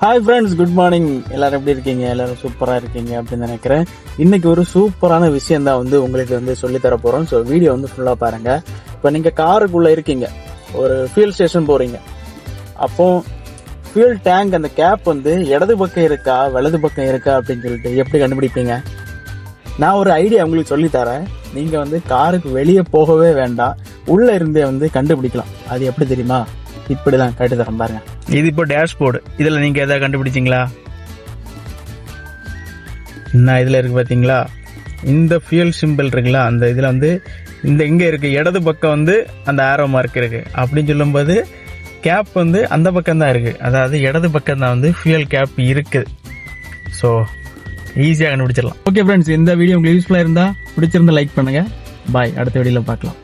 Hi friends, good morning. எல்லாரும் எப்படி இருக்கீங்க? எல்லாரும் சூப்பரா இருக்கீங்க அப்படின்னு நினைக்கிறேன். இன்னைக்கு ஒரு சூப்பரான விஷயம் தான் உங்களுக்கு சொல்லி தர போறோம். ஸோ வீடியோ ஃபுல்லா பாருங்க. இப்போ நீங்க காருக்குள்ள இருக்கீங்க, ஒரு ஃபியூல் ஸ்டேஷன் போறீங்க. அப்போ ஃபியூல் டேங்க் அந்த கேப் இடது பக்கம் இருக்கா வலது பக்கம் இருக்கா அப்படின்னு சொல்லிட்டு எப்படி கண்டுபிடிப்பீங்க? நான் ஒரு ஐடியா உங்களுக்கு சொல்லி தரேன். நீங்க காருக்கு வெளியே போகவே வேண்டாம், உள்ள இருந்தே கண்டுபிடிக்கலாம். அது எப்படி தெரியுமா? இப்படிதான் கேட்டு தரேன் பாருங்க. இது இப்போ டேஷ்போர்டு. இதுல நீங்க எதாவது கண்டுபிடிச்சிங்களா? என்ன இதுல இருக்கு பாத்தீங்களா? இந்த ஃபியூல் சிம்பிள் இருக்குல்ல, அந்த இதுல இந்த இங்க இருக்கு இடது பக்கம் அந்த ஆரோ மார்க் இருக்கு. அப்படின்னு சொல்லும்போது கேப் அந்த பக்கம் தான் இருக்கு. அதாவது இடது பக்கம் தான் ஃபியூல் கேப் இருக்கு. ஸோ ஈஸியாக கண்டுபிடிச்சிடலாம். ஓகே ஃப்ரெண்ட்ஸ், இந்த வீடியோ உங்களுக்கு யூஸ்ஃபுல்லாக இருந்தால் பிடிச்சிருந்தா லைக் பண்ணுங்க. பாய். அடுத்த வீடியோவில் பார்க்கலாம்.